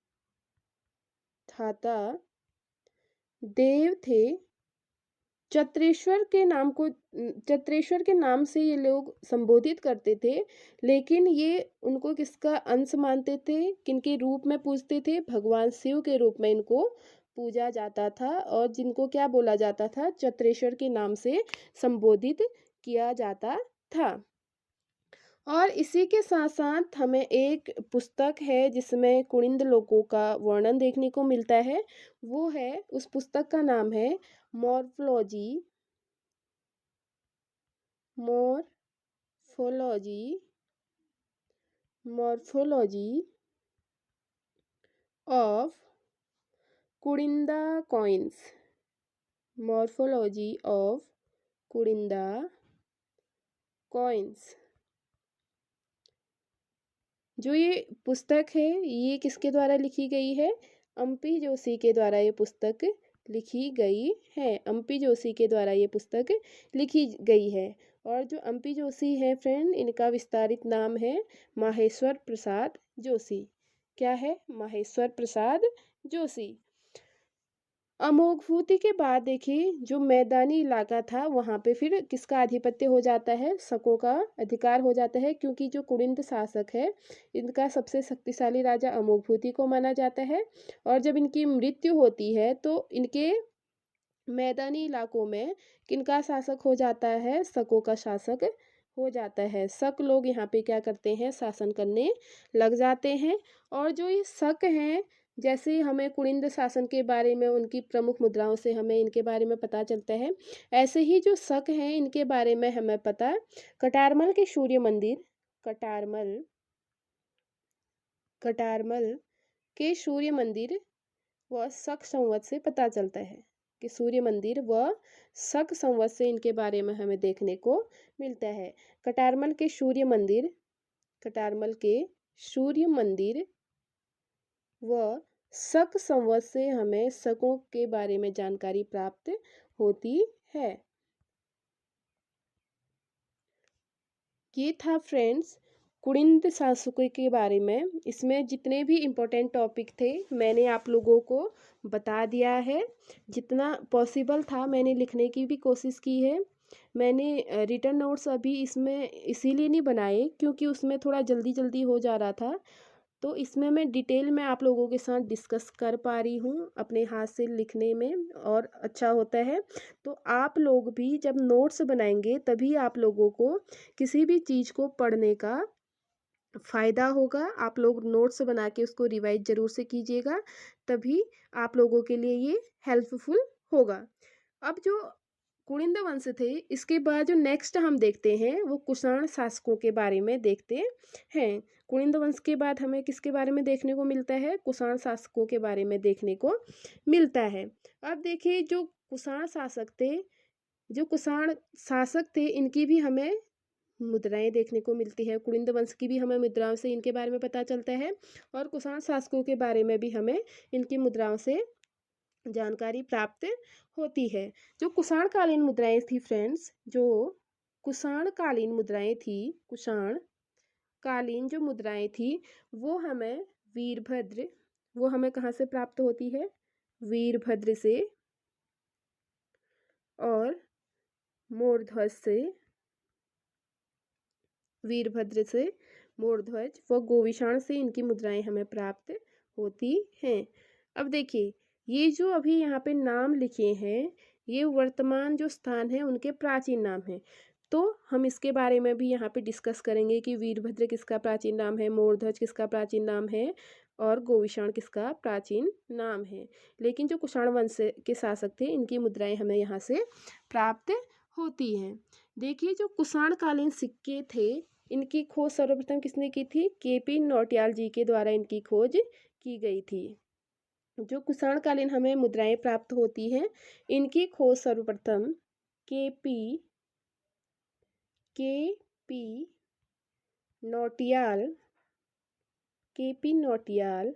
S1: देव थे, चत्रेश्वर के नाम से ये लोग संबोधित करते थे। लेकिन ये उनको किसका अंश मानते थे, किनके रूप में पूजते थे? भगवान शिव के रूप में इनको पूजा जाता था, और जिनको क्या बोला जाता था? चत्रेश्वर के नाम से संबोधित किया जाता था। और इसी के साथ साथ हमें एक पुस्तक है जिसमें कुड़िंद लोगों का वर्णन देखने को मिलता है। वो है, उस पुस्तक का नाम है morphology morphology morphology of Kuninda coins. Morphology of Kuninda coins. जो ये पुस्तक है, ये किसके द्वारा लिखी गई है? अम्पी जोशी के द्वारा ये पुस्तक लिखी गई है। अम्पी जोशी के द्वारा ये पुस्तक लिखी गई है। और जो अम्पी जोशी है फ्रेंड, इनका विस्तारित नाम है माहेश्वर प्रसाद जोशी। क्या है? माहेश्वर प्रसाद जोशी। अमोघभूति के बाद देखिए, जो मैदानी इलाका था वहाँ पे फिर किसका आधिपत्य हो जाता है? शकों का अधिकार हो जाता है, क्योंकि जो कुड़िंद शासक है, इनका सबसे शक्तिशाली राजा अमोघभूति को माना जाता है। और जब इनकी मृत्यु होती है तो इनके मैदानी इलाकों में किनका शासक हो जाता है? शकों का शासक हो जाता है। शक लोग यहाँ पे क्या करते हैं? शासन करने लग जाते हैं। और जो ये शक हैं, जैसे हमें कुड़िंद शासन के बारे में उनकी प्रमुख मुद्राओं से हमें इनके बारे में पता चलता है, ऐसे ही जो शक हैं इनके बारे में हमें पता कटारमल के सूर्य मंदिर कटारमल के सूर्य मंदिर व शक संवत से पता चलता है कि सूर्य मंदिर व शक संवत से इनके बारे में हमें देखने को मिलता है। कटारमल के सूर्य मंदिर व शक संवत से हमें शकों के बारे में जानकारी प्राप्त होती है। ये था फ्रेंड्स कुड़िंद शासकों के बारे में। इसमें जितने भी इम्पोर्टेंट टॉपिक थे मैंने आप लोगों को बता दिया है। जितना पॉसिबल था मैंने लिखने की भी कोशिश की है। मैंने रिटन नोट्स अभी इसमें इसीलिए नहीं बनाए क्योंकि उसमें थोड़ा जल्दी जल्दी हो जा रहा था। तो इसमें मैं डिटेल में आप लोगों के साथ डिस्कस कर पा रही हूँ अपने हाथ से लिखने में, और अच्छा होता है। तो आप लोग भी जब नोट्स बनाएंगे तभी आप लोगों को किसी भी चीज़ को पढ़ने का फ़ायदा होगा। आप लोग नोट्स बना के उसको रिवाइज ज़रूर से कीजिएगा, तभी आप लोगों के लिए ये हेल्पफुल होगा। अब जो कुड़िंद वंश थे, इसके बाद जो नेक्स्ट हम देखते हैं वो कुषाण शासकों के बारे में देखते हैं। कुड़िंद वंश के बाद हमें किसके बारे में देखने को मिलता है? कुषाण शासकों के बारे में देखने को मिलता है। अब देखिए, जो कुषाण शासक थे इनकी भी हमें मुद्राएं देखने को मिलती है। कुड़िंद वंश की भी हमें मुद्राओं से इनके बारे में पता चलता है, और कुषाण शासकों के बारे में भी हमें इनकी मुद्राओं से जानकारी प्राप्त होती है। जो कुषाणकालीन मुद्राएं थी फ्रेंड्स, कुषाणकालीन जो मुद्राएं थी वो हमें कहाँ से प्राप्त होती है? वीरभद्र से और वीरभद्र से मोरध्वज व गोविशाण से इनकी मुद्राएं हमें प्राप्त होती हैं। अब देखिए, ये जो अभी यहाँ पे नाम लिखे हैं, ये वर्तमान जो स्थान है उनके प्राचीन नाम हैं। तो हम इसके बारे में भी यहाँ पे डिस्कस करेंगे कि वीरभद्र किसका प्राचीन नाम है, मोरध्वज किसका प्राचीन नाम है और गोविषाण किसका प्राचीन नाम है। लेकिन जो कुषाण वंश के शासक थे, इनकी मुद्राएं हमें यहाँ से प्राप्त होती हैं। देखिए, जो कुषाण कालीन सिक्के थे, इनकी खोज सर्वप्रथम किसने की थी? केपी नौटियाल जी के द्वारा इनकी खोज की गई थी। जो कुषाण कालीन हमें मुद्राएं प्राप्त होती हैं, इनकी खोज सर्वप्रथम केपी नौटियाल केपी नौटियाल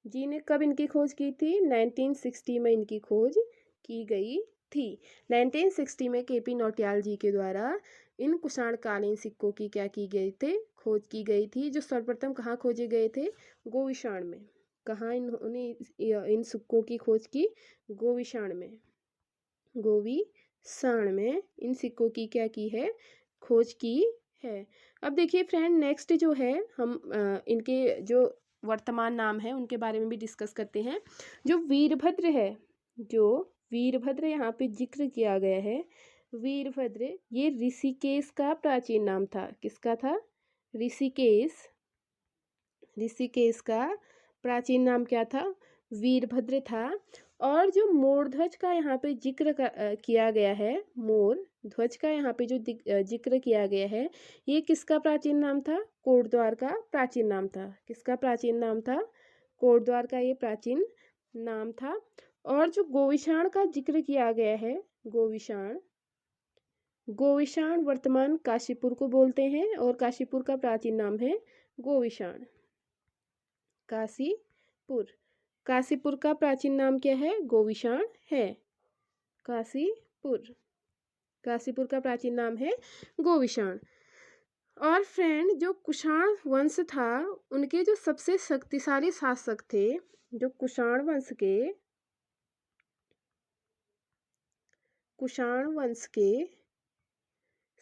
S1: जी ने कब इनकी खोज की थी? 1960 में इनकी खोज की गई थी। 1960 में केपी नौटियाल जी के द्वारा इन कुषाण कालीन सिक्कों की क्या की गई थे? खोज की गई थी। जो सर्वप्रथम कहाँ खोजे गए थे? गोविषाण में। कहाँ इन्होंने इन सिक्कों की खोज की? गोविषाण में। गोविषाण में इन सिक्कों की क्या की है? खोज की है। अब देखिए फ्रेंड, नेक्स्ट जो है हम इनके जो वर्तमान नाम है उनके बारे में भी डिस्कस करते हैं। जो वीरभद्र है, जो वीरभद्र यहाँ पे जिक्र किया गया है, वीरभद्र ये ऋषिकेश का प्राचीन नाम था। किसका था? ऋषिकेश का प्राचीन नाम क्या था? वीरभद्र था। और जो मोरध्वज का यहाँ पे जिक्र किया गया है, मोर ध्वज का यहाँ पे जो जिक्र किया गया है, ये किसका प्राचीन नाम था? कोटद्वार का प्राचीन नाम था। किसका प्राचीन नाम था? कोटद्वार का ये प्राचीन नाम था। और जो गोविषाण का जिक्र किया गया है, गोविषाण वर्तमान काशीपुर को बोलते हैं और काशीपुर का प्राचीन नाम है गोविषाण। काशीपुर का प्राचीन नाम क्या है? गोविषाण है। काशीपुर का प्राचीन नाम है गोविषाण। और फ्रेंड, जो कुषाण वंश था, उनके जो सबसे शक्तिशाली शासक थे, जो कुषाण वंश के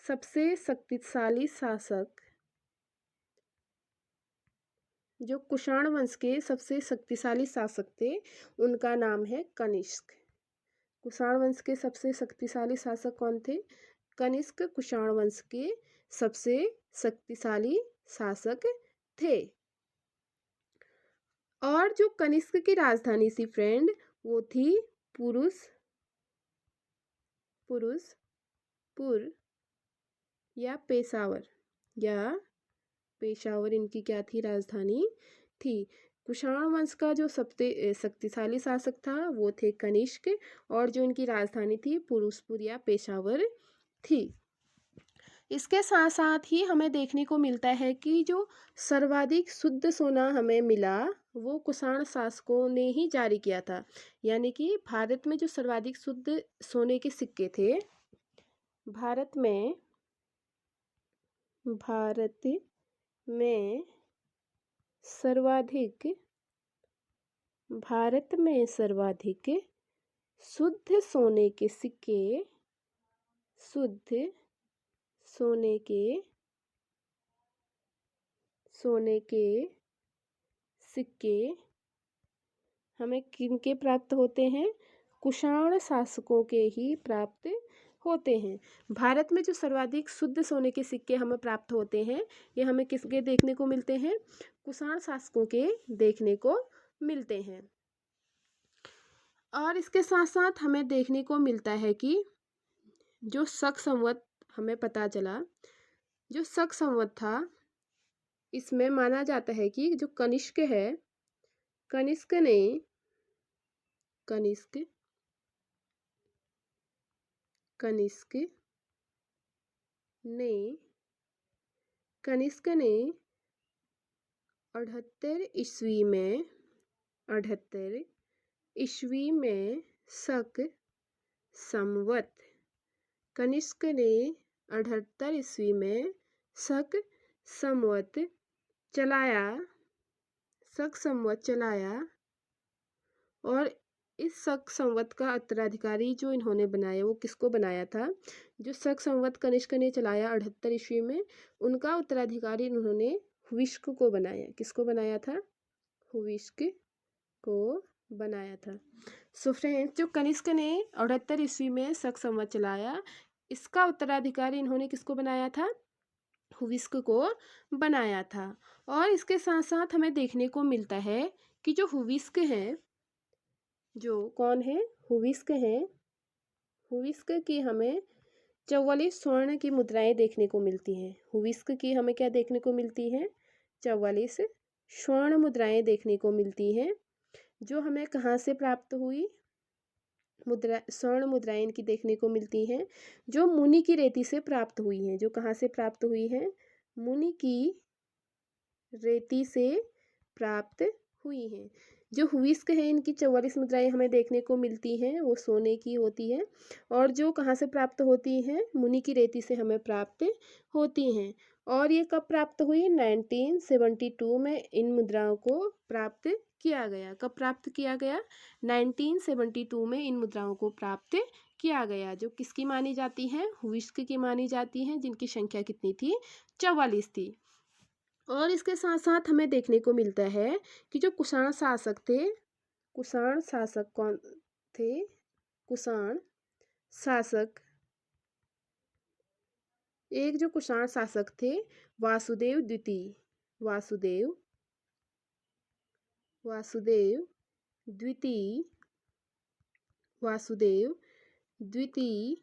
S1: सबसे शक्तिशाली शासक, जो कुषाण वंश के सबसे शक्तिशाली शासक थे, उनका नाम है कनिष्क। कुषाण वंश के सबसे शक्तिशाली शासक कौन थे? कनिष्क कुषाण वंश के सबसे शक्तिशाली शासक थे। और जो कनिष्क की राजधानी थी फ्रेंड, वो थी पुरुषपुर या पेशावर इनकी क्या थी? राजधानी थी। कुषाण वंश का जो सबसे शक्तिशाली शासक था वो थे कनिष्क, और जो इनकी राजधानी थी पुरुषपुर या पेशावर थी। इसके साथ साथ ही हमें देखने को मिलता है कि जो सर्वाधिक शुद्ध सोना हमें मिला, वो कुषाण शासकों ने ही जारी किया था। यानी कि भारत में जो सर्वाधिक शुद्ध सोने के सिक्के थे, भारत में सर्वाधिक शुद्ध सोने के सिक्के हमें किनके प्राप्त होते हैं? कुषाण शासकों के ही प्राप्त होते हैं। भारत में जो सर्वाधिक शुद्ध सोने के सिक्के हमें प्राप्त होते हैं, ये हमें किसके देखने को मिलते हैं? कुषाण शासकों के देखने को मिलते हैं। और इसके साथ साथ हमें देखने को मिलता है कि जो शक संवत हमें पता चला, जो शक संवत था, इसमें माना जाता है कि जो कनिष्क है, कनिष्क ने 78 ईस्वी में शक संवत, कनिष्क ने 78 ईस्वी में शक संवत चलाया। और इस शक संवत का उत्तराधिकारी जो इन्होंने बनाया, वो किसको बनाया था? जो शक संवत कनिष्क ने चलाया 78 ईस्वी में, उनका उत्तराधिकारी इन्होंने हुविस्क को बनाया। किसको बनाया था? हुविस्क को बनाया था। सो फ्रेंड्स, जो कनिष्क ने 78 ईस्वी में शक संवत चलाया, इसका उत्तराधिकारी इन्होंने किसको बनाया था? हुविस्क को बनाया था। और इसके साथ साथ हमें देखने को मिलता है कि जो हुविस्क हैं, जो कौन है? हुविस्क हैं। हुविस्क की हमें 44 स्वर्ण की मुद्राएं देखने को मिलती हैं। हुविस्क की हमें क्या देखने को मिलती हैं? 44 स्वर्ण मुद्राएं देखने को मिलती हैं, जो हमें कहाँ से प्राप्त हुई? स्वर्ण मुद्राएं इनकी देखने को मिलती हैं जो मुनि की रेती से प्राप्त हुई हैं। जो कहाँ से प्राप्त हुई हैं? मुनि की रेती से प्राप्त हुई हैं। जो हुविस्क है, इनकी 44 मुद्राएं हमें देखने को मिलती हैं, वो सोने की होती हैं। और जो कहाँ से प्राप्त होती हैं? मुनि की रेती से हमें प्राप्त होती हैं। और ये कब प्राप्त हुई? 1972 में इन मुद्राओं को प्राप्त किया गया। कब प्राप्त किया गया? 1972 में इन मुद्राओं को प्राप्त किया गया, जो किसकी मानी जाती हैं? हुविस्क की मानी जाती हैं, जिनकी संख्या कितनी थी? 44 थी। और इसके साथ साथ हमें देखने को मिलता है कि जो कुषाण शासक थे, कुषाण शासक कौन थे? कुषाण शासक, एक जो कुषाण शासक थे, वासुदेव द्वितीय, वासुदेव वासुदेव द्वितीय, वासुदेव द्वितीय,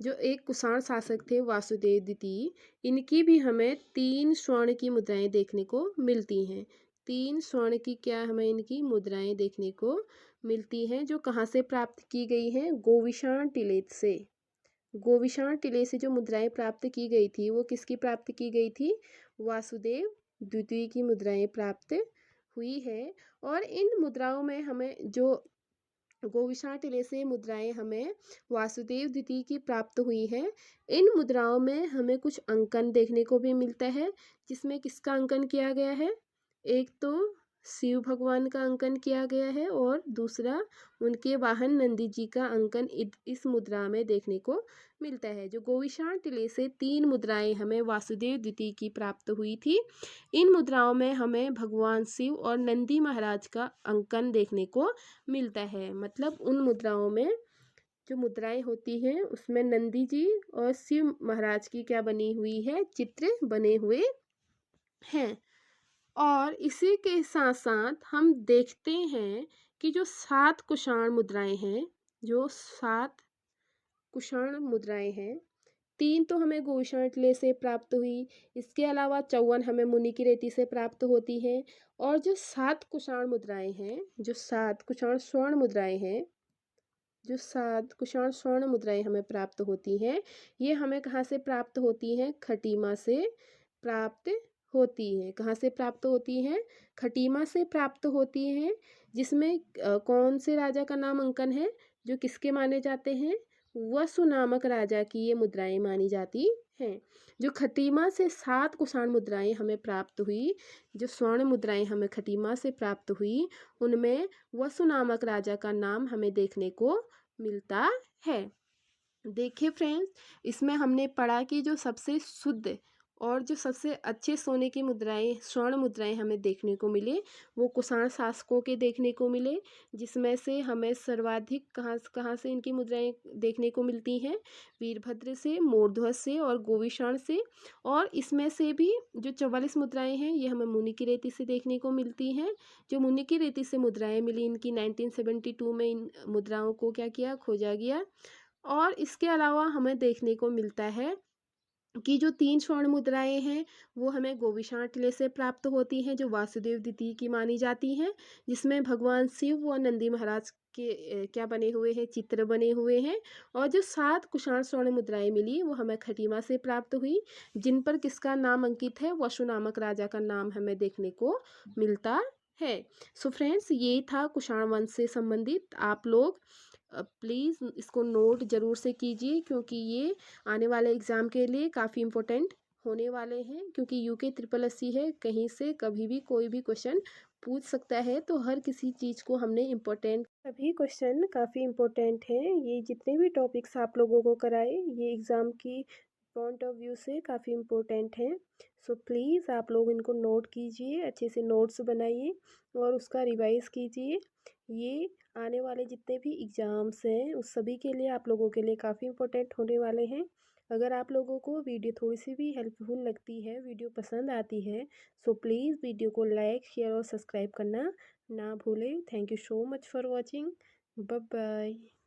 S1: जो एक कुषाण शासक थे, वासुदेव द्वितीय, इनकी भी हमें 3 स्वर्ण की मुद्राएं देखने को मिलती हैं। 3 स्वर्ण की क्या हमें इनकी मुद्राएं देखने को मिलती हैं, जो कहाँ से प्राप्त की गई हैं? गोविशाण टिले से। गोविशाण टिले से जो मुद्राएं प्राप्त की गई थी, वो किसकी प्राप्त की गई थी? वासुदेव द्वितीय की मुद्राएं प्राप्त हुई है। और इन मुद्राओं में हमें जो गोविशाण टिले से मुद्राएं हमें वासुदेव द्वितीय की प्राप्त हुई है, इन मुद्राओं में हमें कुछ अंकन देखने को भी मिलता है, जिसमें किसका अंकन किया गया है? एक तो शिव भगवान का अंकन किया गया है और दूसरा उनके वाहन नंदी जी का अंकन इस मुद्रा में देखने को मिलता है। जो गोविशाण टिले से 3 मुद्राएं हमें वासुदेव द्वितीय की प्राप्त हुई थी, इन मुद्राओं में हमें भगवान शिव और नंदी महाराज का अंकन देखने को मिलता है। मतलब उन मुद्राओं में जो मुद्राएं होती हैं, उसमें नंदी जी और शिव महाराज की क्या बनी हुई है? चित्र बने हुए हैं। और इसी के साथ साथ हम देखते हैं कि जो 7 कुषाण मुद्राएं हैं, जो 7 कुषाण मुद्राएं हैं, 3 तो हमें गोविशाण टिले से प्राप्त हुई, इसके अलावा 54 हमें मुनि की रेती से प्राप्त होती हैं। और जो 7 कुषाण मुद्राएं हैं, जो 7 कुषाण स्वर्ण मुद्राएं हैं, जो 7 कुषाण स्वर्ण मुद्राएं हमें प्राप्त होती हैं, ये हमें कहाँ से प्राप्त होती हैं? खटीमा से प्राप्त होती हैं। कहाँ से प्राप्त होती हैं? खटीमा से प्राप्त होती हैं, जिसमें कौन से राजा का नाम अंकन है? जो किसके माने जाते हैं? वसु नामक राजा की ये मुद्राएं मानी जाती हैं। जो खटीमा से 7 कुषाण मुद्राएं हमें प्राप्त हुई, जो स्वर्ण मुद्राएं हमें खटीमा से प्राप्त हुई, उनमें वसु नामक राजा का नाम हमें देखने को मिलता है। देखिए फ्रेंड्स, इसमें हमने पढ़ा कि जो सबसे शुद्ध और जो सबसे अच्छे सोने की मुद्राएं, स्वर्ण मुद्राएं हमें देखने को मिले, वो कुषाण शासकों के देखने को मिले, जिसमें से हमें सर्वाधिक कहाँ से इनकी मुद्राएं देखने को मिलती हैं? वीरभद्र से, मूर्ध्वज से और गोविशाण से। और इसमें से भी जो 44 मुद्राएं हैं, ये हमें मुनि की रेती से देखने को मिलती हैं। जो मुनि की रेती से मुद्राएं मिली, इनकी 1972 में इन मुद्राओं को क्या किया? खोजा गया। और इसके अलावा हमें देखने को मिलता है कि जो 3 स्वर्ण मुद्राएं हैं, वो हमें गोविशाण टिले से प्राप्त होती हैं, जो वासुदेव द्वितीय की मानी जाती हैं, जिसमें भगवान शिव व नंदी महाराज के क्या बने हुए हैं? चित्र बने हुए हैं। और जो 7 कुषाण स्वर्ण मुद्राएं मिली, वो हमें खटीमा से प्राप्त हुई, जिन पर किसका नाम अंकित है? वसु नामक राजा का नाम हमें देखने को मिलता है। सो फ्रेंड्स, ये था कुषाण वंश से संबंधित। आप लोग प्लीज़ इसको नोट ज़रूर से कीजिए, क्योंकि ये आने वाले एग्ज़ाम के लिए काफ़ी इम्पोर्टेंट होने वाले हैं। क्योंकि यूके 8080 है, कहीं से कभी भी कोई भी क्वेश्चन पूछ सकता है, तो हर किसी चीज़ को हमने इम्पोर्टेंट, सभी क्वेश्चन काफ़ी इम्पोर्टेंट हैं। ये जितने भी टॉपिक्स आप लोगों को कराए, ये एग्ज़ाम की पॉइंट ऑफ व्यू से काफ़ी इम्पोर्टेंट हैं। सो प्लीज़ आप लोग इनको नोट कीजिए, अच्छे से नोट्स बनाइए और उसका रिवाइज़ कीजिए। ये आने वाले जितने भी एग्ज़ाम्स हैं उस सभी के लिए आप लोगों के लिए काफ़ी इम्पोर्टेंट होने वाले हैं। अगर आप लोगों को वीडियो थोड़ी-सी भी हेल्पफुल लगती है, वीडियो पसंद आती है, सो प्लीज़ वीडियो को लाइक, शेयर और सब्सक्राइब करना ना भूलें। Thank you so much for watching. Bye bye.